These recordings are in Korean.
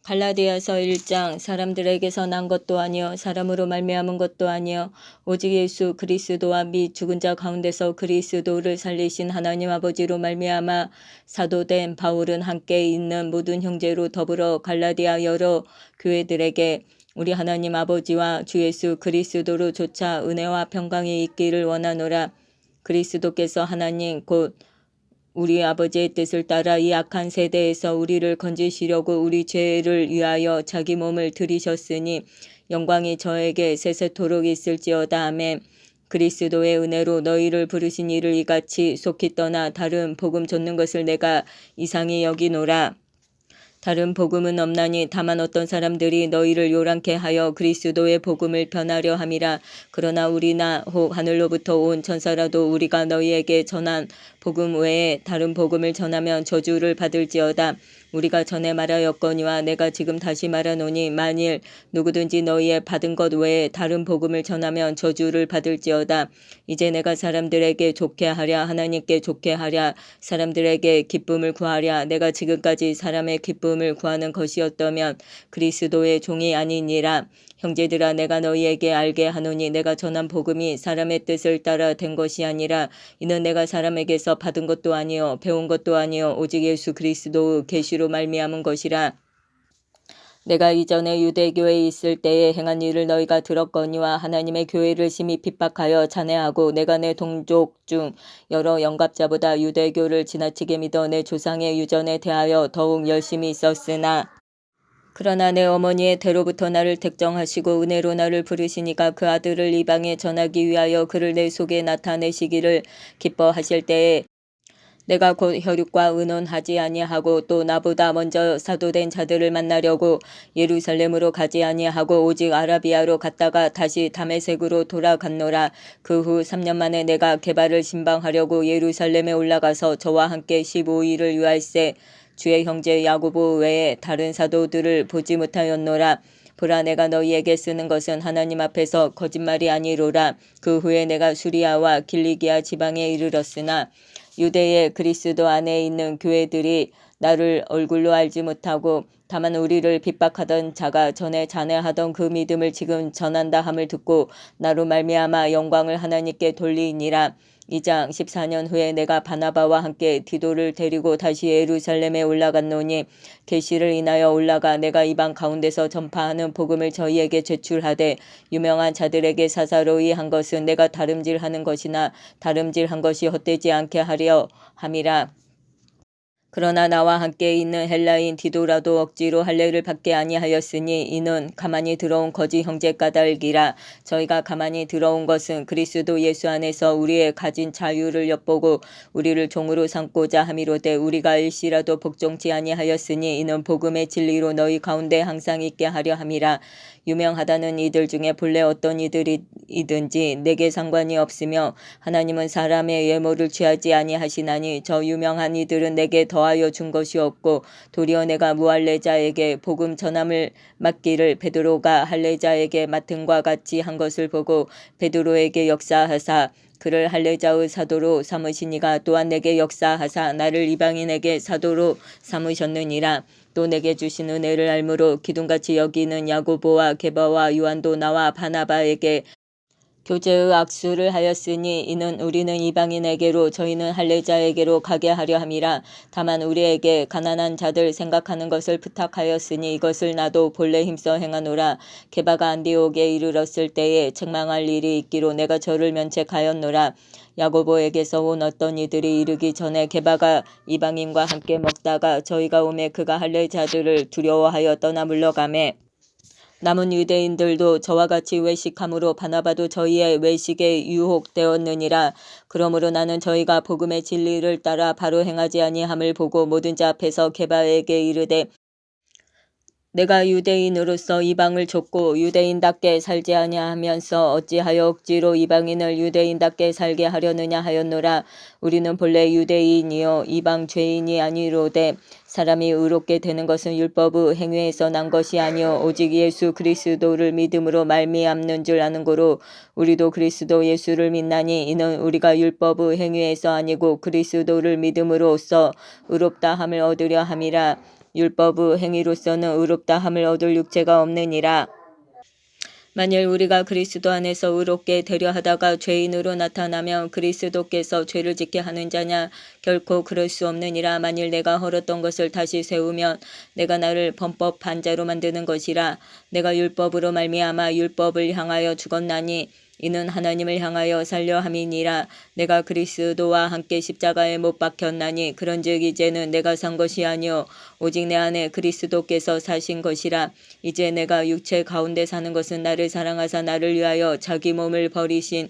갈라디아서 1장 사람들에게서 난 것도 아니요 사람으로 말미암은 것도 아니요 오직 예수 그리스도와 및 죽은 자 가운데서 그리스도를 살리신 하나님 아버지로 말미암아 사도된 바울은 함께 있는 모든 형제로 더불어 갈라디아 여러 교회들에게 우리 하나님 아버지와 주 예수 그리스도로 조차 은혜와 평강이 있기를 원하노라. 그리스도께서 하나님 곧 우리 아버지의 뜻을 따라 이 악한 세대에서 우리를 건지시려고 우리 죄를 위하여 자기 몸을 들이셨으니 영광이 저에게 세세토록 있을지어다. 아멘. 그리스도의 은혜로 너희를 부르신 이를 이같이 속히 떠나 다른 복음 좇는 것을 내가 이상히 여기노라. 다른 복음은 없나니 다만 어떤 사람들이 너희를 요란케 하여 그리스도의 복음을 변하려 함이라. 그러나 우리나 혹 하늘로부터 온 천사라도 우리가 너희에게 전한 복음 외에 다른 복음을 전하면 저주를 받을지어다. 우리가 전에 말하였거니와 내가 지금 다시 말하노니 만일 누구든지 너희의 받은 것 외에 다른 복음을 전하면 저주를 받을지어다. 이제 내가 사람들에게 좋게 하랴 하나님께 좋게 하랴 사람들에게 기쁨을 구하랴. 내가 지금까지 사람의 기쁨을 구하는 것이었다면 그리스도의 종이 아니니라. 형제들아 내가 너희에게 알게 하노니 내가 전한 복음이 사람의 뜻을 따라 된 것이 아니라 이는 내가 사람에게서 받은 것도 아니요 배운 것도 아니요 오직 예수 그리스도의 계시로 말미암은 것이라. 내가 이전에 유대교에 있을 때에 행한 일을 너희가 들었거니와 하나님의 교회를 심히 핍박하여 잔해하고 내가 내 동족 중 여러 영갑자보다 유대교를 지나치게 믿어 내 조상의 유전에 대하여 더욱 열심히 있었으나 그러나 내 어머니의 대로부터 나를 택정하시고 은혜로 나를 부르시니까 그 아들을 이방에 전하기 위하여 그를 내 속에 나타내시기를 기뻐하실 때에 내가 곧 혈육과 의논하지 아니하고 또 나보다 먼저 사도된 자들을 만나려고 예루살렘으로 가지 아니하고 오직 아라비아로 갔다가 다시 다메섹으로 돌아갔노라. 그 후 3년 만에 내가 게바를 신방하려고 예루살렘에 올라가서 저와 함께 15일을 유할세 주의 형제 야고보 외에 다른 사도들을 보지 못하였노라. 보라 내가 너희에게 쓰는 것은 하나님 앞에서 거짓말이 아니로라. 그 후에 내가 수리아와 길리기아 지방에 이르렀으나 유대의 그리스도 안에 있는 교회들이 나를 얼굴로 알지 못하고 다만 우리를 핍박하던 자가 전에 잔해하던 그 믿음을 지금 전한다 함을 듣고 나로 말미암아 영광을 하나님께 돌리니라. 2장 14년 후에 내가 바나바와 함께 디도를 데리고 다시 예루살렘에 올라갔노니 계시를 인하여 올라가 내가 이방 가운데서 전파하는 복음을 저희에게 제출하되 유명한 자들에게 사사로이 한 것은 내가 다름질하는 것이나 다름질한 것이 헛되지 않게 하려 함이라. 그러나 나와 함께 있는 헬라인 디도라도 억지로 할례를 받게 아니하였으니 이는 가만히 들어온 거짓 형제 까닭이라. 저희가 가만히 들어온 것은 그리스도 예수 안에서 우리의 가진 자유를 엿보고 우리를 종으로 삼고자 함이로되 우리가 일시라도 복종치 아니하였으니 이는 복음의 진리로 너희 가운데 항상 있게 하려 함이라. 유명하다는 이들 중에 본래 어떤 이들이든지 내게 상관이 없으며 하나님은 사람의 외모를 취하지 아니하시나니 저 유명한 이들은 내게 더하여 준 것이 없고 도리어 내가 무할례자에게 복음 전함을 맡기를 베드로가 할례자에게 맡음과 같이 한 것을 보고 베드로에게 역사하사 그를 할례자의 사도로 삼으시니가 또한 내게 역사하사 나를 이방인에게 사도로 삼으셨느니라. 또 내게 주신 은혜를 알므로 기둥같이 여기는 야고보와 게바와 요한도 나와 바나바에게 교제의 악수를 하였으니 이는 우리는 이방인에게로 저희는 할례자에게로 가게 하려 함이라. 다만 우리에게 가난한 자들 생각하는 것을 부탁하였으니 이것을 나도 본래 힘써 행하노라. 게바가 안디옥에 이르렀을 때에 책망할 일이 있기로 내가 저를 면책하였노라. 야고보에게서 온 어떤 이들이 이르기 전에 게바가 이방인과 함께 먹다가 저희가 오매 그가 할례자들을 두려워하여 떠나 물러가매 남은 유대인들도 저와 같이 외식함으로 바나바도 저희의 외식에 유혹되었느니라. 그러므로 나는 저희가 복음의 진리를 따라 바로 행하지 아니함을 보고 모든 자 앞에서 게바에게 이르되 내가 유대인으로서 이방을 좇고 유대인답게 살지 아니하면서 어찌하여 억지로 이방인을 유대인답게 살게 하려느냐 하였노라. 우리는 본래 유대인이요 이방 죄인이 아니로되 사람이 의롭게 되는 것은 율법의 행위에서 난 것이 아니요 오직 예수 그리스도를 믿음으로 말미암는 줄 아는 고로 우리도 그리스도 예수를 믿나니 이는 우리가 율법의 행위에서 아니고 그리스도를 믿음으로써 의롭다 함을 얻으려 함이라. 율법의 행위로서는 의롭다 함을 얻을 육체가 없느니라. 만일 우리가 그리스도 안에서 의롭게 되려 하다가 죄인으로 나타나면 그리스도께서 죄를 짓게 하는 자냐? 결코 그럴 수 없느니라. 만일 내가 헐었던 것을 다시 세우면 내가 나를 범법 반자로 만드는 것이라. 내가 율법으로 말미암아 율법을 향하여 죽었나니 이는 하나님을 향하여 살려 함이니라. 내가 그리스도와 함께 십자가에 못 박혔나니 그런즉 이제는 내가 산 것이 아니요 오직 내 안에 그리스도께서 사신 것이라. 이제 내가 육체 가운데 사는 것은 나를 사랑하사 나를 위하여 자기 몸을 버리신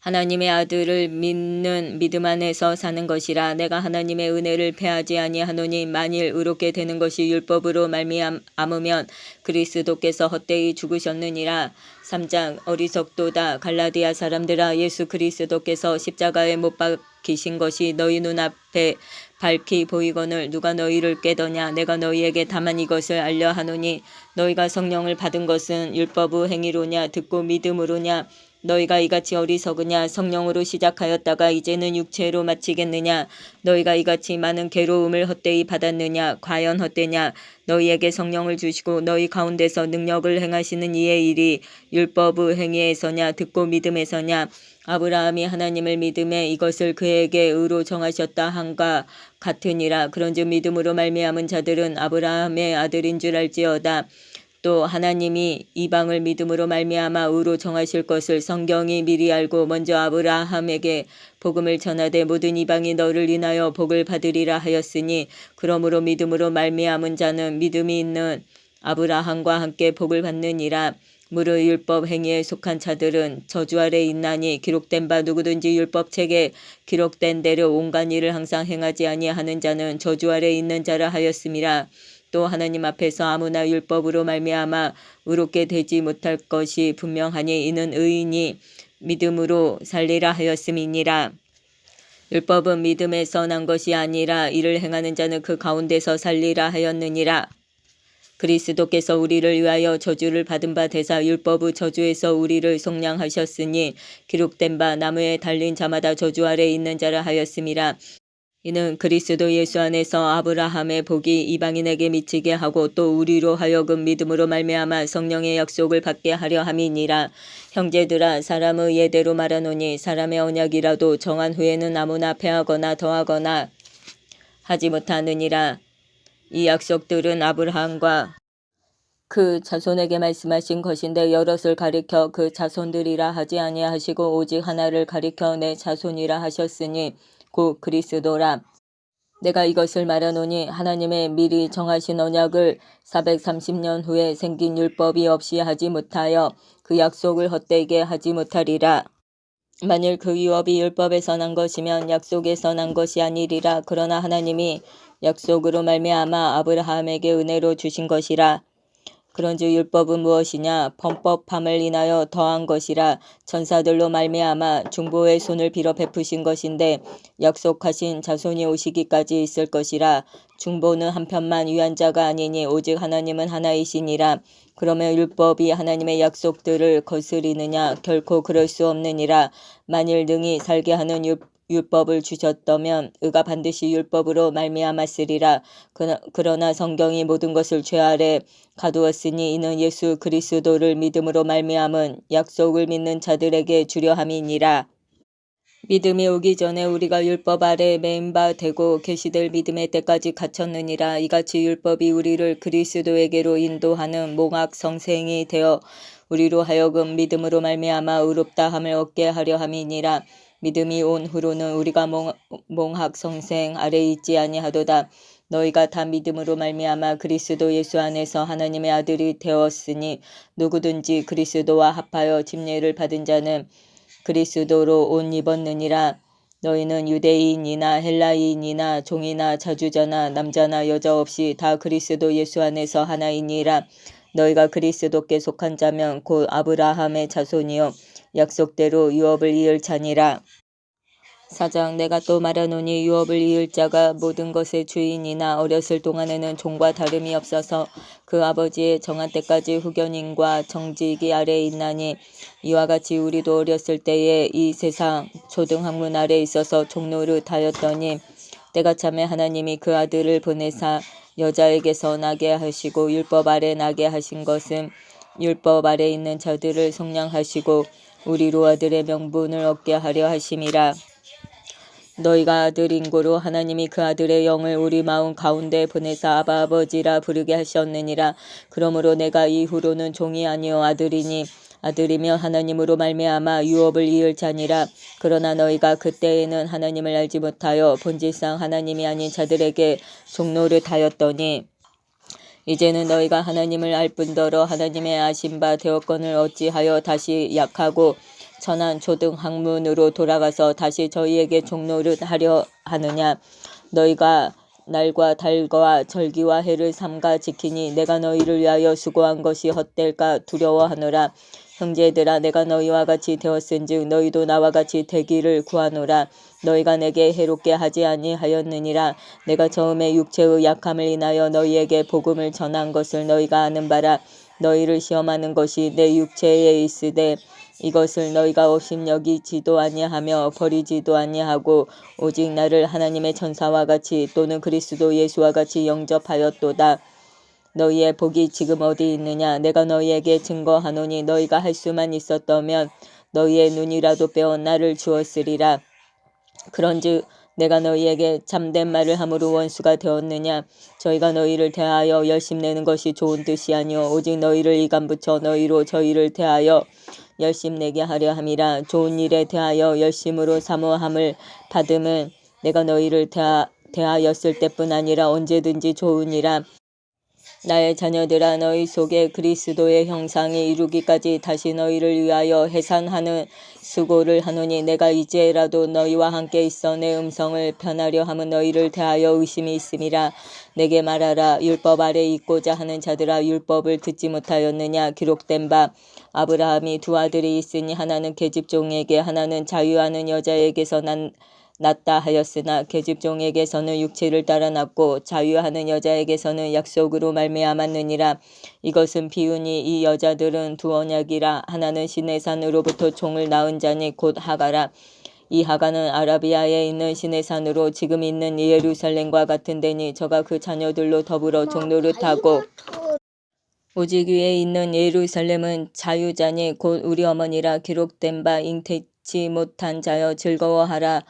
하나님의 아들을 믿는 믿음 안에서 사는 것이라. 내가 하나님의 은혜를 패하지 아니하노니 만일 의롭게 되는 것이 율법으로 말미암으면 그리스도께서 헛되이 죽으셨느니라. 3장 어리석도다. 갈라디아 사람들아, 예수 그리스도께서 십자가에 못 박히신 것이 너희 눈앞에 밝히 보이거늘 누가 너희를 꾀더냐? 내가 너희에게 다만 이것을 알려 하노니 너희가 성령을 받은 것은 율법의 행위로냐 듣고 믿음으로냐? 너희가 이같이 어리석으냐? 성령으로 시작하였다가 이제는 육체로 마치겠느냐? 너희가 이같이 많은 괴로움을 헛되이 받았느냐? 과연 헛되냐? 너희에게 성령을 주시고 너희 가운데서 능력을 행하시는 이의 일이 율법의 행위에서냐 듣고 믿음에서냐? 아브라함이 하나님을 믿음에 이것을 그에게 의로 정하셨다 한과 같으니라. 그런즉 믿음으로 말미암은 자들은 아브라함의 아들인 줄 알지어다. 또 하나님이 이방을 믿음으로 말미암아 의로 정하실 것을 성경이 미리 알고 먼저 아브라함에게 복음을 전하되 모든 이방이 너를 인하여 복을 받으리라 하였으니 그러므로 믿음으로 말미암은 자는 믿음이 있는 아브라함과 함께 복을 받느니라. 무릇 율법 행위에 속한 자들은 저주 아래 있나니 기록된 바 누구든지 율법책에 기록된 대로 온갖 일을 항상 행하지 아니하는 자는 저주 아래 있는 자라 하였음이라. 또 하나님 앞에서 아무나 율법으로 말미암아 의롭게 되지 못할 것이 분명하니 이는 의인이 믿음으로 살리라 하였음이니라. 율법은 믿음에서 난 것이 아니라 이를 행하는 자는 그 가운데서 살리라 하였느니라. 그리스도께서 우리를 위하여 저주를 받은 바 되사 율법의 저주에서 우리를 속량하셨으니 기록된 바 나무에 달린 자마다 저주 아래 있는 자라 하였음이라. 이는 그리스도 예수 안에서 아브라함의 복이 이방인에게 미치게 하고 또 우리로 하여금 믿음으로 말미암아 성령의 약속을 받게 하려 함이니라. 형제들아, 사람의 예대로 말하노니 사람의 언약이라도 정한 후에는 아무나 패하거나 더하거나 하지 못하느니라. 이 약속들은 아브라함과 그 자손에게 말씀하신 것인데 여럿을 가리켜 그 자손들이라 하지 아니하시고 오직 하나를 가리켜 내 자손이라 하셨으니 곧 그리스도라. 내가 이것을 말하노니 하나님의 미리 정하신 언약을 430년 후에 생긴 율법이 없이 하지 못하여 그 약속을 헛되게 하지 못하리라. 만일 그 유업이 율법에서 난 것이면 약속에서 난 것이 아니리라. 그러나 하나님이 약속으로 말미암아 아브라함에게 은혜로 주신 것이라. 그런즉 율법은 무엇이냐? 범법함을 인하여 더한 것이라. 천사들로 말미암아 중보의 손을 빌어 베푸신 것인데 약속하신 자손이 오시기까지 있을 것이라. 중보는 한편만 위한 자가 아니니 오직 하나님은 하나이시니라. 그러면 율법이 하나님의 약속들을 거스리느냐? 결코 그럴 수 없느니라. 만일 능히 살게 하는 율법을 주셨다면 의가 반드시 율법으로 말미암았으리라. 그러나 성경이 모든 것을 죄 아래 가두었으니 이는 예수 그리스도를 믿음으로 말미암은 약속을 믿는 자들에게 주려 함이니라. 믿음이 오기 전에 우리가 율법 아래 매인 바 되고 계시될 믿음의 때까지 갇혔느니라. 이같이 율법이 우리를 그리스도에게로 인도하는 몽학 성생이 되어 우리로 하여금 믿음으로 말미암아 의롭다 함을 얻게 하려 함이니라. 믿음이 온 후로는 우리가 몽학 성생 아래 있지 아니하도다. 너희가 다 믿음으로 말미암아 그리스도 예수 안에서 하나님의 아들이 되었으니 누구든지 그리스도와 합하여 침례를 받은 자는 그리스도로 옷 입었느니라. 너희는 유대인이나 헬라인이나 종이나 자주자나 남자나 여자 없이 다 그리스도 예수 안에서 하나이니라. 너희가 그리스도께 속한 자면 곧 아브라함의 자손이요 약속대로 유업을 이을 자니라. 4장 내가 또 말하노니 유업을 이을 자가 모든 것의 주인이나 어렸을 동안에는 종과 다름이 없어서 그 아버지의 정한 때까지 후견인과 정직이 아래에 있나니 이와 같이 우리도 어렸을 때에 이 세상 초등학문 아래에 있어서 종노릇하였더니 때가 참에 하나님이 그 아들을 보내사 여자에게서 나게 하시고 율법 아래 나게 하신 것은 율법 아래 있는 자들을 속량하시고 우리로 아들의 명분을 얻게 하려 하심이라. 너희가 아들인 고로 하나님이 그 아들의 영을 우리 마음 가운데 보내사 아바 아버지라 부르게 하셨느니라. 그러므로 내가 이후로는 종이 아니요 아들이니 아들이며 하나님으로 말미암아 유업을 이을 자니라. 그러나 너희가 그때에는 하나님을 알지 못하여 본질상 하나님이 아닌 자들에게 종노릇하였더니 이제는 너희가 하나님을 알 뿐더러 하나님의 아신 바 되었건을 어찌하여 다시 약하고 천한 초등 학문으로 돌아가서 다시 저희에게 종노릇하려 하느냐. 너희가 날과 달과 절기와 해를 삼가 지키니 내가 너희를 위하여 수고한 것이 헛될까 두려워하노라. 형제들아 내가 너희와 같이 되었은즉 너희도 나와 같이 되기를 구하노라. 너희가 내게 해롭게 하지 아니하였느니라. 내가 처음에 육체의 약함을 인하여 너희에게 복음을 전한 것을 너희가 아는 바라. 너희를 시험하는 것이 내 육체에 있으되 이것을 너희가 업신여기지도 아니하며 버리지도 아니하고 오직 나를 하나님의 천사와 같이 또는 그리스도 예수와 같이 영접하였도다. 너희의 복이 지금 어디 있느냐. 내가 너희에게 증거하노니 너희가 할 수만 있었다면 너희의 눈이라도 빼어 나를 주었으리라. 그런즉 내가 너희에게 참된 말을 함으로 원수가 되었느냐. 저희가 너희를 대하여 열심내는 것이 좋은 뜻이 아니오 오직 너희를 이간붙여 너희로 저희를 대하여 열심내게 하려 함이라. 좋은 일에 대하여 열심으로 사모함을 받음은 내가 너희를 대하였을 때뿐 아니라 언제든지 좋으니라. 나의 자녀들아 너희 속에 그리스도의 형상이 이루기까지 다시 너희를 위하여 해산하는 수고를 하노니 내가 이제라도 너희와 함께 있어 내 음성을 편하려 함은 너희를 대하여 의심이 있음이라. 내게 말하라. 율법 아래 있고자 하는 자들아 율법을 듣지 못하였느냐. 기록된 바 아브라함이 두 아들이 있으니 하나는 계집종에게 하나는 자유하는 여자에게서 낳다 하였으나 계집종에게서는 육체를 따라 낳고 자유하는 여자에게서는 약속으로 말미암았느니라. 이것은 비유니 이 여자들은 두 언약이라. 하나는 시내 산으로부터 종을 낳은 자니 곧 하가라. 이 하가는 아라비아에 있는 시내 산으로 지금 있는 예루살렘과 같은 데니 저가 그 자녀들로 더불어 종노릇하고 오직 위에 있는 예루살렘은 자유자니 곧 우리 어머니라. 기록된 바 잉태치 못한 자여 즐거워하라.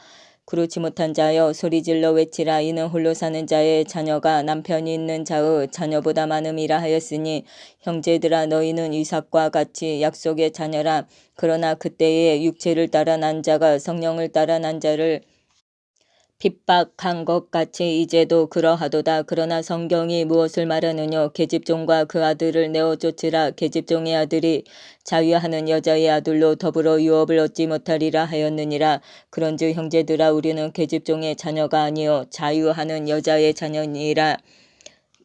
그렇지 못한 자여 소리질러 외치라. 이는 홀로 사는 자의 자녀가 남편이 있는 자의 자녀보다 많음이라 하였으니 형제들아 너희는 이삭과 같이 약속의 자녀라. 그러나 그때에 육체를 따라 난 자가 성령을 따라 난 자를 핍박한 것 같이 이제도 그러하도다. 그러나 성경이 무엇을 말하느냐. 계집종과 그 아들을 내어 쫓으라. 계집종의 아들이 자유하는 여자의 아들로 더불어 유업을 얻지 못하리라 하였느니라. 그런즉 형제들아 우리는 계집종의 자녀가 아니요 자유하는 여자의 자녀니라.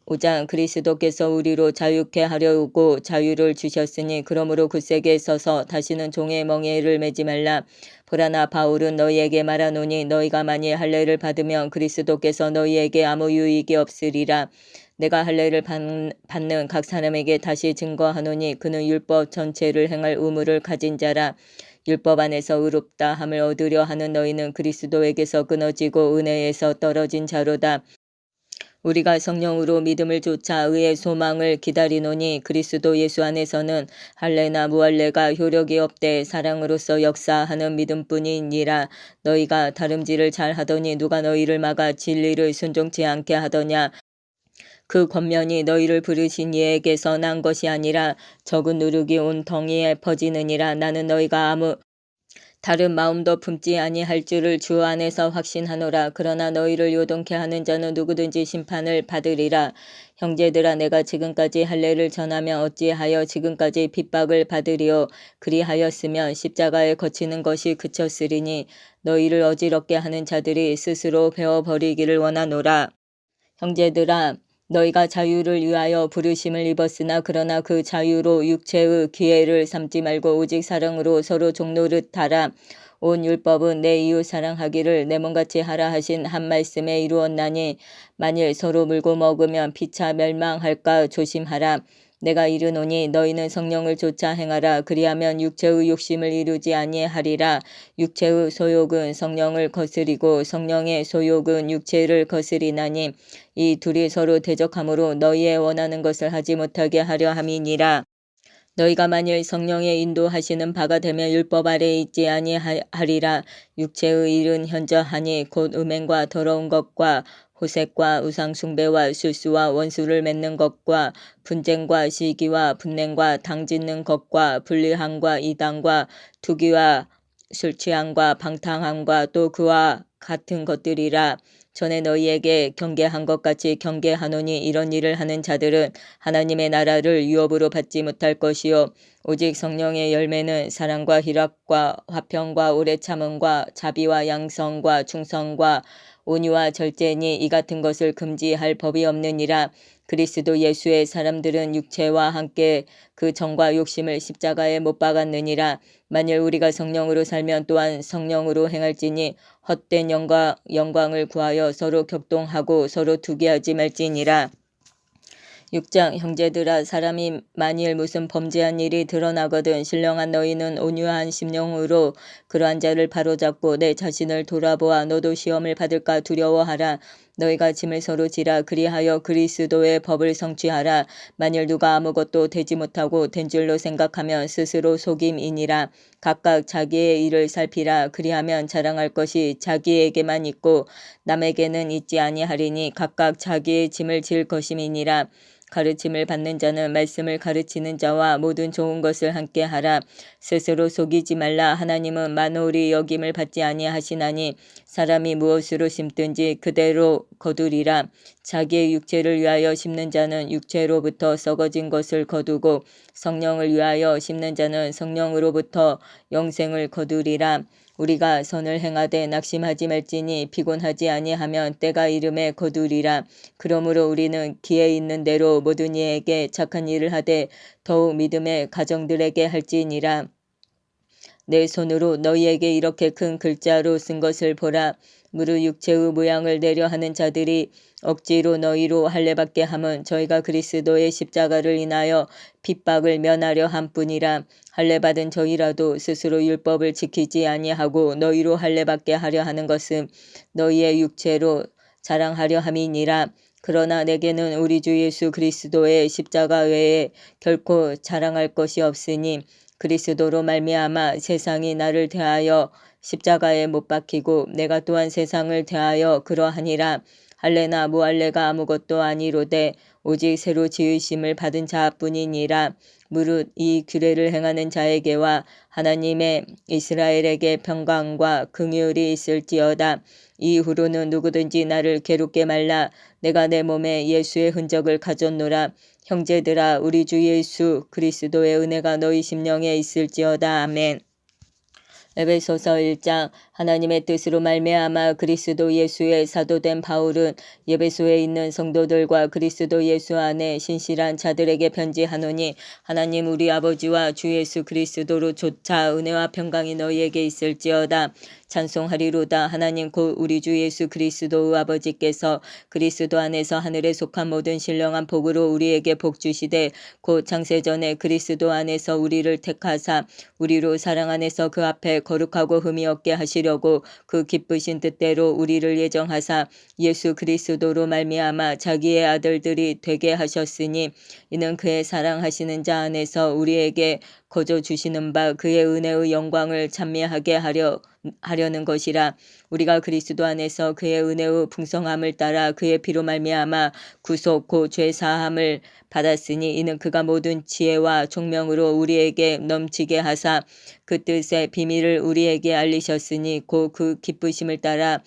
5장 그리스도께서 우리로 자유케 하려고 자유를 주셨으니 그러므로 굳세게 서서 다시는 종의 멍에를 매지 말라. 보라 나 바울은 너희에게 말하노니 너희가 만일 할례를 받으면 그리스도께서 너희에게 아무 유익이 없으리라. 내가 할례를 받는 각 사람에게 다시 증거하노니 그는 율법 전체를 행할 의무를 가진 자라. 율법 안에서 의롭다 함을 얻으려 하는 너희는 그리스도에게서 끊어지고 은혜에서 떨어진 자로다. 우리가 성령으로 믿음을 쫓아 의의 소망을 기다리노니 그리스도 예수 안에서는 할례나 무할례가 효력이 없되 사랑으로서 역사하는 믿음뿐이니라. 너희가 다름질을 잘하더니 누가 너희를 막아 진리를 순종치 않게 하더냐. 그 권면이 너희를 부르신 이에게서 난 것이 아니라 적은 누룩이 온 덩이에 퍼지느니라. 나는 너희가 아무 다른 마음도 품지 아니할 줄을 주 안에서 확신하노라. 그러나 너희를 요동케 하는 자는 누구든지 심판을 받으리라. 형제들아 내가 지금까지 할례를 전하면 어찌하여 지금까지 핍박을 받으리요. 그리하였으면 십자가에 거치는 것이 그쳤으리니 너희를 어지럽게 하는 자들이 스스로 베어버리기를 원하노라. 형제들아 너희가 자유를 위하여 부르심을 입었으나 그러나 그 자유로 육체의 기회를 삼지 말고 오직 사랑으로 서로 종노릇하라. 온 율법은 내 이웃 사랑하기를 내 몸같이 하라 하신 한 말씀에 이루었나니 만일 서로 물고 먹으면 피차 멸망할까 조심하라. 내가 이르노니 너희는 성령을 쫓아 행하라. 그리하면 육체의 욕심을 이루지 아니하리라. 육체의 소욕은 성령을 거스리고 성령의 소욕은 육체를 거스리나니 이 둘이 서로 대적하므로 너희의 원하는 것을 하지 못하게 하려 함이니라. 너희가 만일 성령의 인도하시는 바가 되면 율법 아래에 있지 아니하리라. 육체의 일은 현저하니 곧 음행과 더러운 것과 호색과 우상숭배와 술수와 원수를 맺는 것과 분쟁과 시기와 분냉과 당짓는 것과 불리함과 이단과 투기와 술취함과 방탕함과 또 그와 같은 것들이라. 전에 너희에게 경계한 것 같이 경계하노니 이런 일을 하는 자들은 하나님의 나라를 유업으로 받지 못할 것이요 오직 성령의 열매는 사랑과 희락과 화평과 오래 참음과 자비와 양성과 충성과 온유와 절제니 이 같은 것을 금지할 법이 없느니라. 그리스도 예수의 사람들은 육체와 함께 그 정과 욕심을 십자가에 못 박았느니라. 만일 우리가 성령으로 살면 또한 성령으로 행할지니 헛된 영광을 구하여 서로 격동하고 서로 투기하지 말지니라. 6장 형제들아 사람이 만일 무슨 범죄한 일이 드러나거든 신령한 너희는 온유한 심령으로 그러한 자를 바로잡고 내 자신을 돌아보아 너도 시험을 받을까 두려워하라. 너희가 짐을 서로 지라. 그리하여 그리스도의 법을 성취하라. 만일 누가 아무것도 되지 못하고 된 줄로 생각하면 스스로 속임이니라. 각각 자기의 일을 살피라. 그리하면 자랑할 것이 자기에게만 있고 남에게는 있지 아니하리니 각각 자기의 짐을 질 것임이니라. 가르침을 받는 자는 말씀을 가르치는 자와 모든 좋은 것을 함께 하라. 스스로 속이지 말라. 하나님은 만홀히 여김을 받지 아니하시나니 사람이 무엇으로 심든지 그대로 거두리라. 자기의 육체를 위하여 심는 자는 육체로부터 썩어진 것을 거두고 성령을 위하여 심는 자는 성령으로부터 영생을 거두리라. 우리가 선을 행하되 낙심하지 말지니 피곤하지 아니하면 때가 이름에 거두리라. 그러므로 우리는 기회 있는 대로 모든 이에게 착한 일을 하되 더욱 믿음의 가정들에게 할지니라. 내 손으로 너희에게 이렇게 큰 글자로 쓴 것을 보라. 무릇 육체의 모양을 내려 하는 자들이 억지로 너희로 할례받게 함은 저희가 그리스도의 십자가를 인하여 핍박을 면하려 함뿐이라. 할례받은 저희라도 스스로 율법을 지키지 아니하고 너희로 할례받게 하려 하는 것은 너희의 육체로 자랑하려 함이니라. 그러나 내게는 우리 주 예수 그리스도의 십자가 외에 결코 자랑할 것이 없으니 그리스도로 말미암아 세상이 나를 대하여 십자가에 못 박히고 내가 또한 세상을 대하여 그러하니라. 할례나 무할례가 아무것도 아니로되 오직 새로 지으심을 받은 자뿐이니라. 무릇 이 규례를 행하는 자에게와 하나님의 이스라엘에게 평강과 긍휼이 있을지어다. 이후로는 누구든지 나를 괴롭게 말라. 내가 내 몸에 예수의 흔적을 가졌노라. 형제들아 우리 주 예수 그리스도의 은혜가 너희 심령에 있을지어다. 아멘. 에베소서 1장 하나님의 뜻으로 말미암아 그리스도 예수의 사도된 바울은 에베소에 있는 성도들과 그리스도 예수 안에 신실한 자들에게 편지하노니 하나님 우리 아버지와 주 예수 그리스도로 조차 은혜와 평강이 너희에게 있을지어다. 찬송하리로다. 하나님 곧 우리 주 예수 그리스도의 아버지께서 그리스도 안에서 하늘에 속한 모든 신령한 복으로 우리에게 복 주시되 곧 창세전에 그리스도 안에서 우리를 택하사 우리로 사랑 안에서 그 앞에 거룩하고 흠이 없게 하시려고 그 기쁘신 뜻대로 우리를 예정하사 예수 그리스도로 말미암아 자기의 아들들이 되게 하셨으니 이는 그의 사랑하시는 자 안에서 우리에게 거저 주시는 바 그의 은혜의 영광을 찬미하게 하려는 것이라. 우리가 그리스도 안에서 그의 은혜의 풍성함을 따라 그의 피로 말미암아 구속 곧 죄 사함을 받았으니 이는 그가 모든 지혜와 총명으로 우리에게 넘치게 하사 그 뜻의 비밀을 우리에게 알리셨으니 곧 그 기쁘심을 따라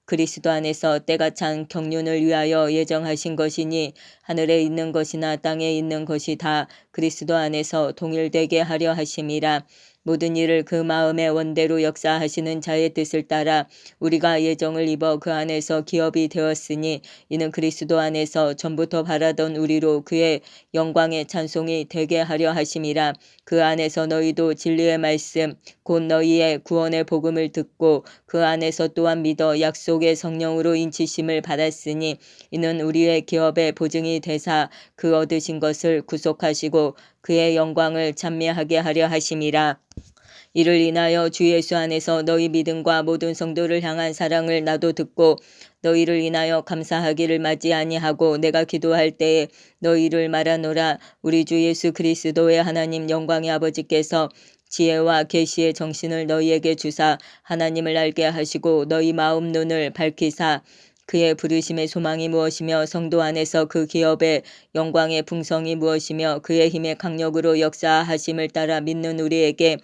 그리스도 안에서 때가 찬 경륜을 위하여 예정하신 것이니 하늘에 있는 것이나 땅에 있는 것이 다 그리스도 안에서 동일되게 하려 하심이라. 모든 일을 그 마음의 원대로 역사하시는 자의 뜻을 따라 우리가 예정을 입어 그 안에서 기업이 되었으니 이는 그리스도 안에서 전부터 바라던 우리로 그의 영광의 찬송이 되게 하려 하심이라. 그 안에서 너희도 진리의 말씀 곧 너희의 구원의 복음을 듣고 그 안에서 또한 믿어 약속의 성령으로 인치심을 받았으니 이는 우리의 기업의 보증이 되사 그 얻으신 것을 구속하시고 그의 영광을 찬미하게 하려 하심이라. 이를 인하여 주 예수 안에서 너희 믿음과 모든 성도를 향한 사랑을 나도 듣고 너희를 인하여 감사하기를 마지 아니하고 내가 기도할 때에 너희를 말하노라. 우리 주 예수 그리스도의 하나님 영광의 아버지께서 지혜와 계시의 정신을 너희에게 주사 하나님을 알게 하시고 너희 마음 눈을 밝히사 그의 부르심의 소망이 무엇이며 성도 안에서 그 기업의 영광의 풍성이 무엇이며 그의 힘의 강력으로 역사하심을 따라 믿는 우리에게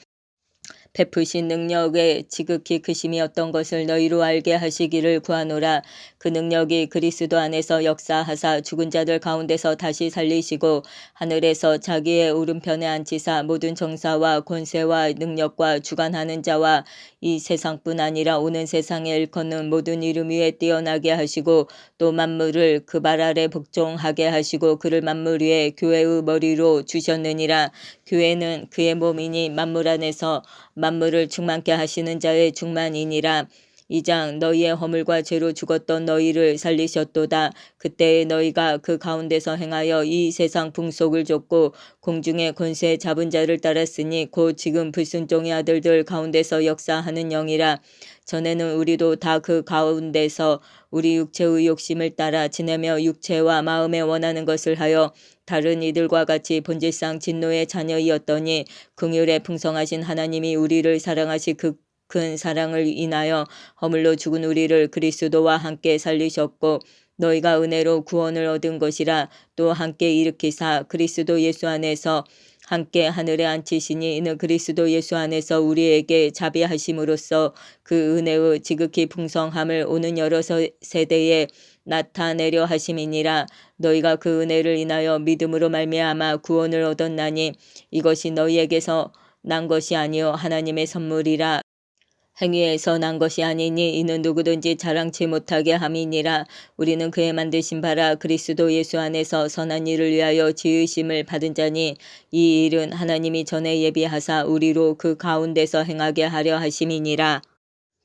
베푸신 능력의 지극히 크심이 어떤 것을 너희로 알게 하시기를 구하노라. 그 능력이 그리스도 안에서 역사하사 죽은 자들 가운데서 다시 살리시고 하늘에서 자기의 오른편에 앉히사 모든 정사와 권세와 능력과 주관하는 자와 이 세상뿐 아니라 오는 세상에 일컫는 모든 이름 위에 뛰어나게 하시고 또 만물을 그 발 아래 복종하게 하시고 그를 만물 위에 교회의 머리로 주셨느니라. 교회는 그의 몸이니 만물 안에서 만물을 충만케 하시는 자의 충만이니라. 2장 너희의 허물과 죄로 죽었던 너희를 살리셨도다. 그때에 너희가 그 가운데서 행하여 이 세상 풍속을 좇고 공중의 권세 잡은 자를 따랐으니 곧 지금 불순종의 아들들 가운데서 역사하는 영이라. 전에는 우리도 다 그 가운데서 우리 육체의 욕심을 따라 지내며 육체와 마음에 원하는 것을 하여 다른 이들과 같이 본질상 진노의 자녀이었더니 긍휼에 풍성하신 하나님이 우리를 사랑하시 그 큰 사랑을 인하여 허물로 죽은 우리를 그리스도와 함께 살리셨고 너희가 은혜로 구원을 얻은 것이라. 또 함께 일으키사 그리스도 예수 안에서 함께 하늘에 앉히시니 이는 그리스도 예수 안에서 우리에게 자비하심으로써 그 은혜의 지극히 풍성함을 오는 여러 세대에 나타내려 하심이니라. 너희가 그 은혜를 인하여 믿음으로 말미암아 구원을 얻었나니 이것이 너희에게서 난 것이 아니요 하나님의 선물이라. 행위에서 난 것이 아니니 이는 누구든지 자랑치 못하게 함이니라. 우리는 그의 만드신 바라 그리스도 예수 안에서 선한 일을 위하여 지으심을 받은 자니 이 일은 하나님이 전에 예비하사 우리로 그 가운데서 행하게 하려 하심이니라.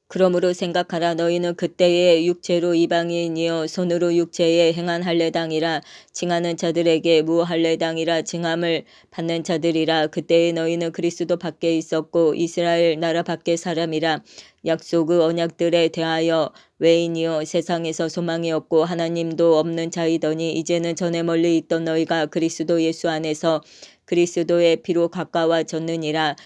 그러므로 생각하라. 너희는 그때의 육체로 이방인이요 손으로 육체에 행한 할례당이라 칭하는 자들에게 무할례당이라 칭함을 받는 자들이라. 그때에 너희는 그리스도 밖에 있었고 이스라엘 나라 밖의 사람이라. 약속의 언약들에 대하여 외인이요 세상에서 소망이 없고 하나님도 없는 자이더니 이제는 전에 멀리 있던 너희가 그리스도 예수 안에서 그리스도의 피로 가까워졌느니라.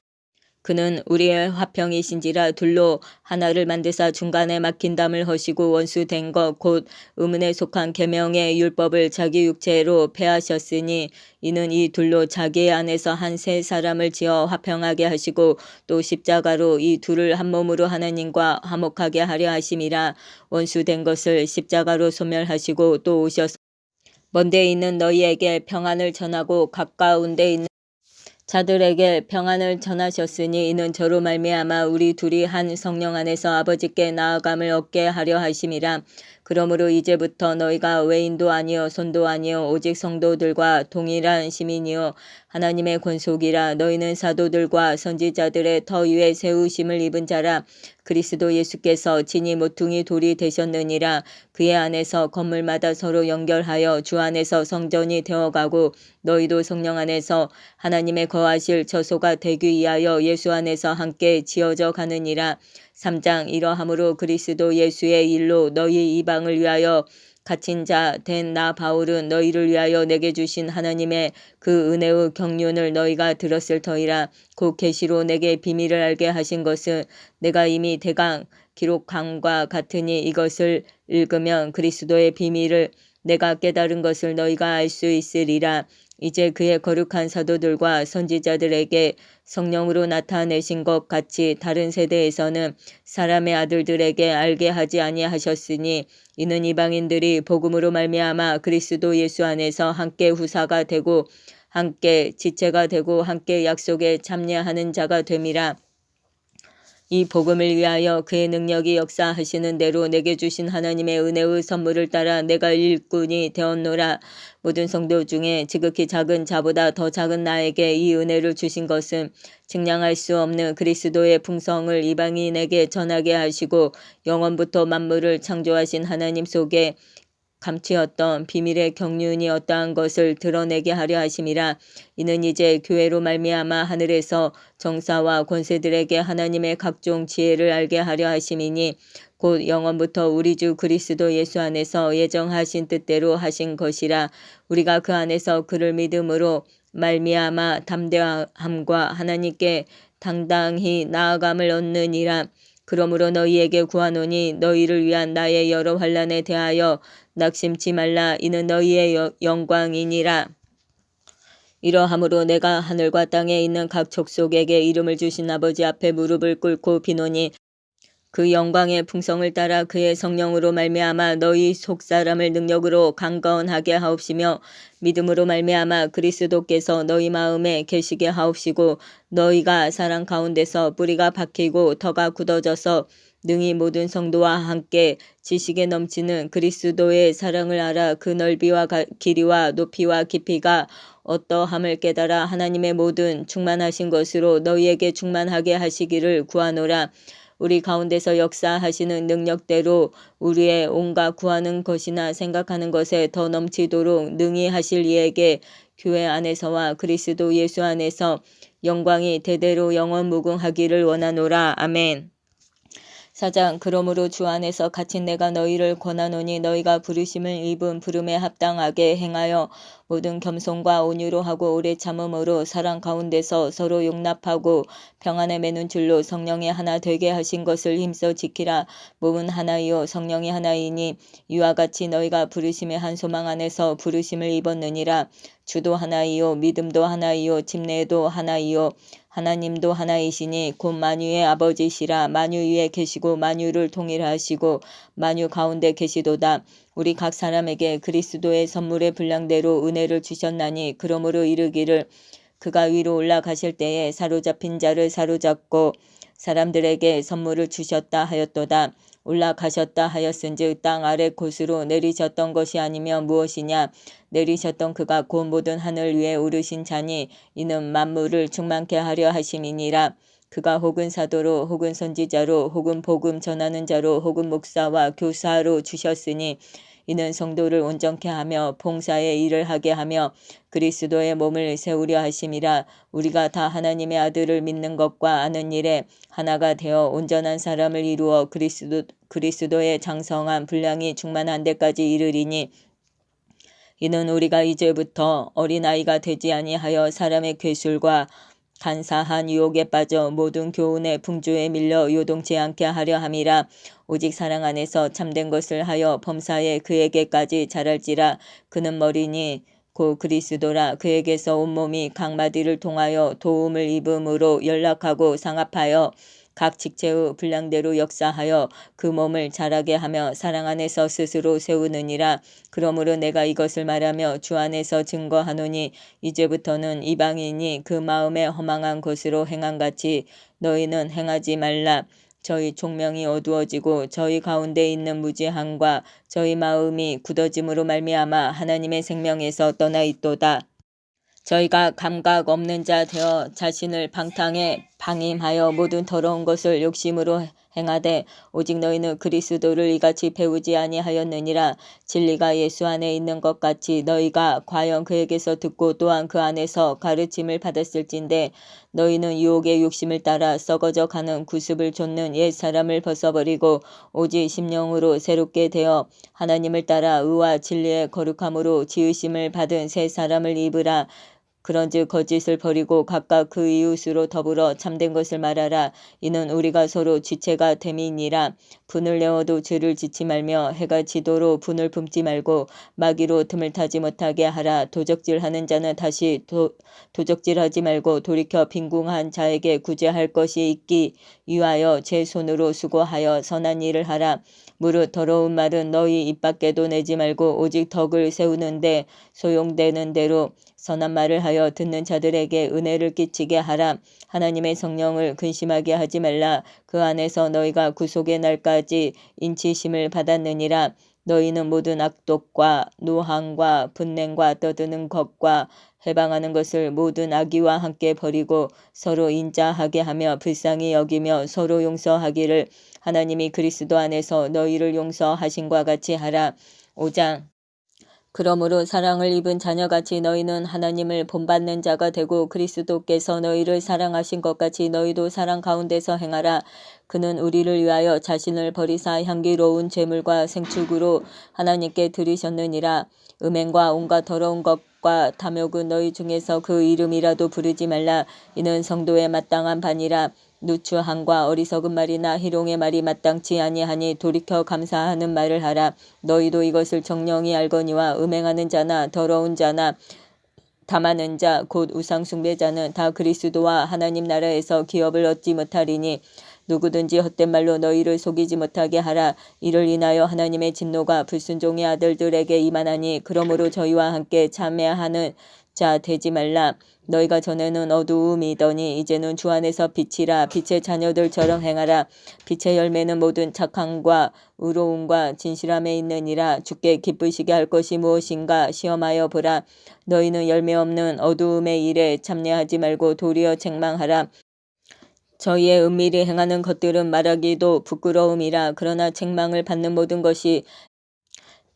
그는 우리의 화평이신지라. 둘로 하나를 만드사 중간에 막힌 담을 허시고 원수된 것 곧 의문에 속한 계명의 율법을 자기 육체로 폐하셨으니 이는 이 둘로 자기 안에서 한 세 사람을 지어 화평하게 하시고 또 십자가로 이 둘을 한 몸으로 하나님과 화목하게 하려 하심이라. 원수된 것을 십자가로 소멸하시고 또 오셔서 먼데 있는 너희에게 평안을 전하고 가까운 데 있는 자들에게 평안을 전하셨으니 이는 저로 말미암아 우리 둘이 한 성령 안에서 아버지께 나아감을 얻게 하려 하심이라. 그러므로 이제부터 너희가 외인도 아니요 손도 아니요 오직 성도들과 동일한 시민이요 하나님의 권속이라. 너희는 사도들과 선지자들의 터 위에 세우심을 입은 자라. 그리스도 예수께서 친히 모퉁이 돌이 되셨느니라. 그의 안에서 건물마다 서로 연결하여 주 안에서 성전이 되어가고 너희도 성령 안에서 하나님의 거하실 처소가 되기 위하여 예수 안에서 함께 지어져 가느니라. 3장 이러함으로 그리스도 예수의 일로 너희 이방을 위하여 갇힌 자 된 나 바울은 너희를 위하여 내게 주신 하나님의 그 은혜의 경륜을 너희가 들었을 터이라. 곧 계시로 내게 비밀을 알게 하신 것은 내가 이미 대강 기록함과 같으니 이것을 읽으면 그리스도의 비밀을 내가 깨달은 것을 너희가 알 수 있으리라. 이제 그의 거룩한 사도들과 선지자들에게 성령으로 나타내신 것 같이 다른 세대에서는 사람의 아들들에게 알게 하지 아니하셨으니 이는 이방인들이 복음으로 말미암아 그리스도 예수 안에서 함께 후사가 되고 함께 지체가 되고 함께 약속에 참여하는 자가 됨이라. 이 복음을 위하여 그의 능력이 역사하시는 대로 내게 주신 하나님의 은혜의 선물을 따라 내가 일꾼이 되었노라. 모든 성도 중에 지극히 작은 자보다 더 작은 나에게 이 은혜를 주신 것은 측량할 수 없는 그리스도의 풍성을 이방인에게 전하게 하시고 영원부터 만물을 창조하신 하나님 속에 감추었던 비밀의 경륜이 어떠한 것을 드러내게 하려 하심이라. 이는 이제 교회로 말미암아 하늘에서 정사와 권세들에게 하나님의 각종 지혜를 알게 하려 하심이니 곧 영원부터 우리 주 그리스도 예수 안에서 예정하신 뜻대로 하신 것이라. 우리가 그 안에서 그를 믿음으로 말미암아 담대함과 하나님께 당당히 나아감을 얻느니라. 그러므로 너희에게 구하노니 너희를 위한 나의 여러 환난에 대하여 낙심치 말라. 이는 너희의 영광이니라. 이러함으로 내가 하늘과 땅에 있는 각 족속에게 이름을 주신 아버지 앞에 무릎을 꿇고 비노니 그 영광의 풍성을 따라 그의 성령으로 말미암아 너희 속사람을 능력으로 강건하게 하옵시며 믿음으로 말미암아 그리스도께서 너희 마음에 계시게 하옵시고 너희가 사랑 가운데서 뿌리가 박히고 터가 굳어져서 능히 모든 성도와 함께 지식에 넘치는 그리스도의 사랑을 알아 그 넓이와 길이와 높이와 깊이가 어떠함을 깨달아 하나님의 모든 충만하신 것으로 너희에게 충만하게 하시기를 구하노라. 우리 가운데서 역사하시는 능력대로 우리의 온갖 구하는 것이나 생각하는 것에 더 넘치도록 능히 하실 이에게 교회 안에서와 그리스도 예수 안에서 영광이 대대로 영원무궁하기를 원하노라. 아멘. 4장 그러므로 주 안에서 갇힌 내가 너희를 권하노니 너희가 부르심을 입은 부름에 합당하게 행하여 모든 겸손과 온유로 하고 오래 참음으로 사랑 가운데서 서로 용납하고 평안에 매는 줄로 성령의 하나 되게 하신 것을 힘써 지키라. 몸은 하나이요 성령이 하나이니 이와 같이 너희가 부르심의 한 소망 안에서 부르심을 입었느니라. 주도 하나이요 믿음도 하나이요 침례도 하나이요 하나님도 하나이시니 곧 만유의 아버지시라. 만유 위에 계시고 만유를 통일하시고 만유 가운데 계시도다. 우리 각 사람에게 그리스도의 선물의 분량대로 은혜를 주셨나니 그러므로 이르기를 그가 위로 올라가실 때에 사로잡힌 자를 사로잡고 사람들에게 선물을 주셨다 하였도다. 올라가셨다 하였은즉 땅 아래 곳으로 내리셨던 것이 아니면 무엇이냐. 내리셨던 그가 곧 모든 하늘 위에 오르신 자니 이는 만물을 충만케 하려 하심이니라. 그가 혹은 사도로 혹은 선지자로 혹은 복음 전하는 자로 혹은 목사와 교사로 주셨으니 이는 성도를 온전케 하며 봉사의 일을 하게 하며 그리스도의 몸을 세우려 하심이라. 우리가 다 하나님의 아들을 믿는 것과 아는 일에 하나가 되어 온전한 사람을 이루어 그리스도의 장성한 분량이 충만한 데까지 이르리니 이는 우리가 이제부터 어린아이가 되지 아니하여 사람의 괴술과 간사한 유혹에 빠져 모든 교훈의 풍조에 밀려 요동치 않게 하려 함이라. 오직 사랑 안에서 참된 것을 하여 범사에 그에게까지 자랄지라. 그는 머리니 곧 그리스도라. 그에게서 온몸이 각 마디를 통하여 도움을 입음으로 연락하고 상합하여 각 직체의 분량대로 역사하여 그 몸을 자라게 하며 사랑 안에서 스스로 세우느니라. 그러므로 내가 이것을 말하며 주 안에서 증거하노니 이제부터는 이방인이 그 마음에 허망한 것으로 행함같이 너희는 행하지 말라. 저희 총명이 어두워지고 저희 가운데 있는 무지함과 저희 마음이 굳어짐으로 말미암아 하나님의 생명에서 떠나 있도다. 저희가 감각 없는 자 되어 자신을 방탕에 방임하여 모든 더러운 것을 욕심으로 행하되 오직 너희는 그리스도를 이같이 배우지 아니하였느니라. 진리가 예수 안에 있는 것 같이 너희가 과연 그에게서 듣고 또한 그 안에서 가르침을 받았을진데 너희는 유혹의 욕심을 따라 썩어져 가는 구습을 좇는 옛 사람을 벗어버리고 오직 심령으로 새롭게 되어 하나님을 따라 의와 진리의 거룩함으로 지으심을 받은 새 사람을 입으라. 그런즉 거짓을 버리고 각각 그 이웃으로 더불어 참된 것을 말하라. 이는 우리가 서로 지체가 됨이니라. 분을 내어도 죄를 짓지 말며 해가 지도로 분을 품지 말고 마귀로 틈을 타지 못하게 하라. 도적질하는 자는 다시 도적질하지 말고 돌이켜 빈궁한 자에게 구제할 것이 있기 위하여 제 손으로 수고하여 선한 일을 하라. 무릇 더러운 말은 너희 입 밖에도 내지 말고 오직 덕을 세우는데 소용되는 대로 선한 말을 하여 듣는 자들에게 은혜를 끼치게 하라. 하나님의 성령을 근심하게 하지 말라. 그 안에서 너희가 구속의 날까지 인치심을 받았느니라. 너희는 모든 악독과 노함과 분냉과 떠드는 것과 해방하는 것을 모든 악의와 함께 버리고 서로 인자하게 하며 불쌍히 여기며 서로 용서하기를 하나님이 그리스도 안에서 너희를 용서하신과 같이 하라. 5장. 그러므로 사랑을 입은 자녀같이 너희는 하나님을 본받는 자가 되고 그리스도께서 너희를 사랑하신 것 같이 너희도 사랑 가운데서 행하라. 그는 우리를 위하여 자신을 버리사 향기로운 제물과 생축으로 하나님께 드리셨느니라. 음행과 온갖 더러운 것과 탐욕은 너희 중에서 그 이름이라도 부르지 말라. 이는 성도의 마땅한 반이라. 누추함과 어리석은 말이나 희롱의 말이 마땅치 아니하니 돌이켜 감사하는 말을 하라. 너희도 이것을 정령이 알거니와 음행하는 자나 더러운 자나 탐하는 자 곧 우상 숭배자는 다 그리스도와 하나님 나라에서 기업을 얻지 못하리니 누구든지 헛된 말로 너희를 속이지 못하게 하라. 이를 인하여 하나님의 진노가 불순종의 아들들에게 임하나니 그러므로 저희와 함께 참회하는 자 되지 말라. 너희가 전에는 어두움이더니 이제는 주 안에서 빛이라. 빛의 자녀들처럼 행하라. 빛의 열매는 모든 착함과 의로움과 진실함에 있느니라. 주께 기쁘시게 할 것이 무엇인가 시험하여 보라. 너희는 열매 없는 어두움의 일에 참여하지 말고 도리어 책망하라. 저희의 은밀히 행하는 것들은 말하기도 부끄러움이라. 그러나 책망을 받는 모든 것이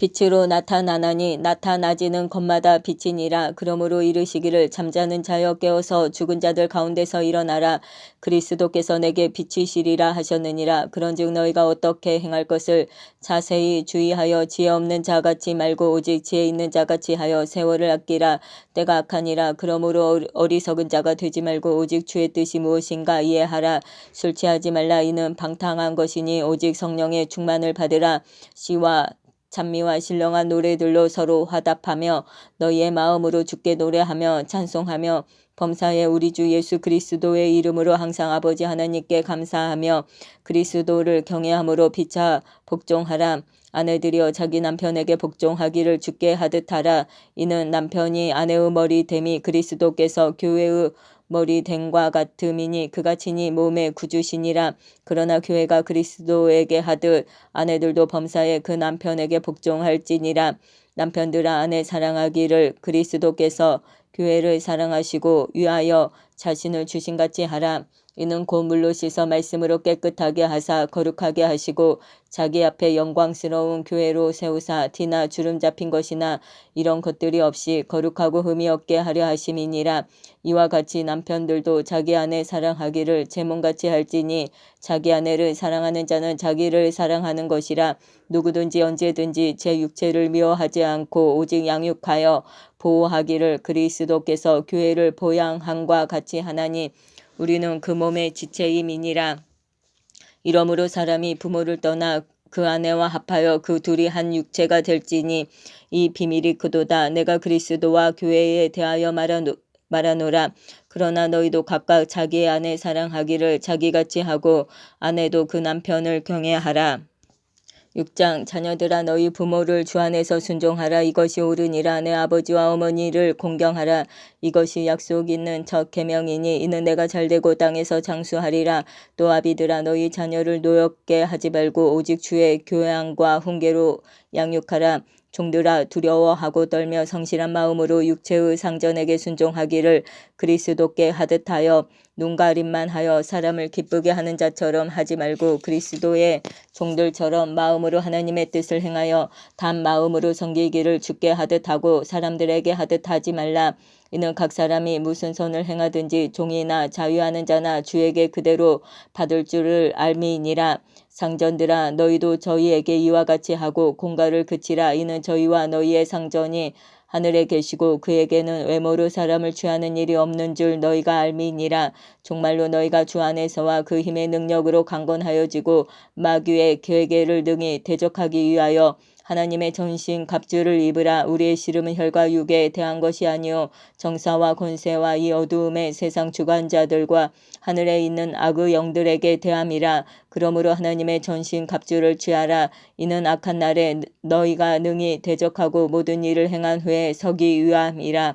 빛으로 나타나나니 나타나지는 것마다 빛이니라. 그러므로 이르시기를 잠자는 자여 깨어서 죽은 자들 가운데서 일어나라. 그리스도께서 내게 빛이시리라 하셨느니라. 그런즉 너희가 어떻게 행할 것을 자세히 주의하여 지혜 없는 자같이 말고 오직 지혜 있는 자같이 하여 세월을 아끼라. 때가 악하니라. 그러므로 어리석은 자가 되지 말고 오직 주의 뜻이 무엇인가 이해하라. 술 취하지 말라. 이는 방탕한 것이니 오직 성령의 충만을 받으라. 시와 찬미와 신령한 노래들로 서로 화답하며 너희의 마음으로 주께 노래하며 찬송하며 범사에 우리 주 예수 그리스도의 이름으로 항상 아버지 하나님께 감사하며 그리스도를 경외함으로 피차 복종하라. 아내들이여 자기 남편에게 복종하기를 주께 하듯 하라. 이는 남편이 아내의 머리 됨이 그리스도께서 교회의 머리 됨과 같음이니 그가 친히 몸의 구주시니라. 그러나 교회가 그리스도에게 하듯 아내들도 범사에 그 남편에게 복종할지니라. 남편들아 아내 사랑하기를 그리스도께서 교회를 사랑하시고 위하여 자신을 주신같이 하라. 이는 곧 물로 씻어 말씀으로 깨끗하게 하사 거룩하게 하시고 자기 앞에 영광스러운 교회로 세우사 티나 주름 잡힌 것이나 이런 것들이 없이 거룩하고 흠이 없게 하려 하심이니라. 이와 같이 남편들도 자기 아내 사랑하기를 제 몸같이 할지니 자기 아내를 사랑하는 자는 자기를 사랑하는 것이라. 누구든지 언제든지 제 육체를 미워하지 않고 오직 양육하여 보호하기를 그리스도께서 교회를 보양함과 같이 하나니 우리는 그 몸의 지체임이니라. 이러므로 사람이 부모를 떠나 그 아내와 합하여 그 둘이 한 육체가 될지니 이 비밀이 그도다. 내가 그리스도와 교회에 대하여 말하노라. 그러나 너희도 각각 자기의 아내 사랑하기를 자기같이 하고 아내도 그 남편을 경외하라. 6장 자녀들아 너희 부모를 주 안에서 순종하라. 이것이 옳으니라. 내 아버지와 어머니를 공경하라. 이것이 약속 있는 첫 계명이니 이는 내가 잘되고 땅에서 장수하리라. 또 아비들아 너희 자녀를 노엽게 하지 말고 오직 주의 교양과 훈계로 양육하라. 종들아 두려워하고 떨며 성실한 마음으로 육체의 상전에게 순종하기를 그리스도께 하듯 하여 눈가림만 하여 사람을 기쁘게 하는 자처럼 하지 말고 그리스도의 종들처럼 마음으로 하나님의 뜻을 행하여 단 마음으로 섬기기를 주께 하듯 하고 사람들에게 하듯 하지 말라. 이는 각 사람이 무슨 선을 행하든지 종이나 자유하는 자나 주에게 그대로 받을 줄을 알미니라. 상전들아 너희도 저희에게 이와 같이 하고 공갈을 그치라. 이는 저희와 너희의 상전이 하늘에 계시고 그에게는 외모로 사람을 취하는 일이 없는 줄 너희가 알미니라. 정말로 너희가 주 안에서와 그 힘의 능력으로 강건하여지고 마귀의 계계를 능히 대적하기 위하여 하나님의 전신 갑주를 입으라. 우리의 씨름은 혈과 육에 대한 것이 아니요 정사와 권세와 이 어두움의 세상 주관자들과 하늘에 있는 악의 영들에게 대함이라. 그러므로 하나님의 전신 갑주를 취하라. 이는 악한 날에 너희가 능히 대적하고 모든 일을 행한 후에 서기 위함이라.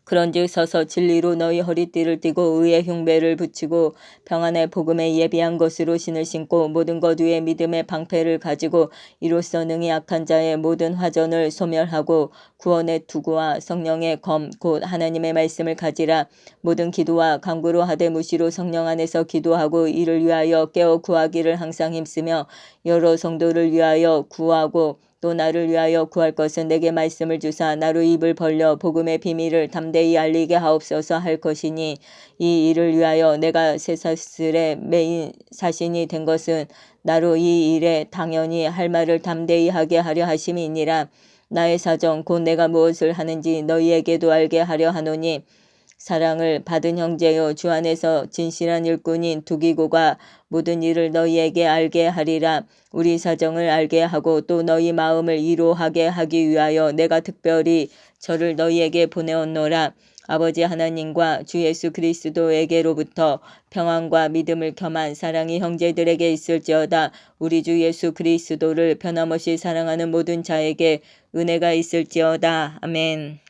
그런즉 서서 진리로 너희 허리띠를 띠고 의의 흉배를 붙이고 평안의 복음에 예비한 것으로 신을 신고 모든 것 위에 믿음의 방패를 가지고 이로써 능히 악한 자의 모든 화전을 소멸하고 구원의 투구와 성령의 검 곧 하나님의 말씀을 가지라. 모든 기도와 간구로 하되 무시로 성령 안에서 기도하고 이를 위하여 깨어 구하기를 항상 힘쓰며 여러 성도를 위하여 구하고 또 나를 위하여 구할 것은 내게 말씀을 주사 나로 입을 벌려 복음의 비밀을 담대히 알리게 하옵소서 할 것이니 이 일을 위하여 내가 쇠사슬의 메인 사신이 된 것은 나로 이 일에 당연히 할 말을 담대히 하게 하려 하심이니라. 나의 사정 곧 내가 무엇을 하는지 너희에게도 알게 하려 하노니 사랑을 받은 형제여 주 안에서 진실한 일꾼인 두기고가 모든 일을 너희에게 알게 하리라. 우리 사정을 알게 하고 또 너희 마음을 이로하게 하기 위하여 내가 특별히 저를 너희에게 보내었노라. 아버지 하나님과 주 예수 그리스도에게로부터 평안과 믿음을 겸한 사랑이 형제들에게 있을지어다. 우리 주 예수 그리스도를 변함없이 사랑하는 모든 자에게 은혜가 있을지어다. 아멘.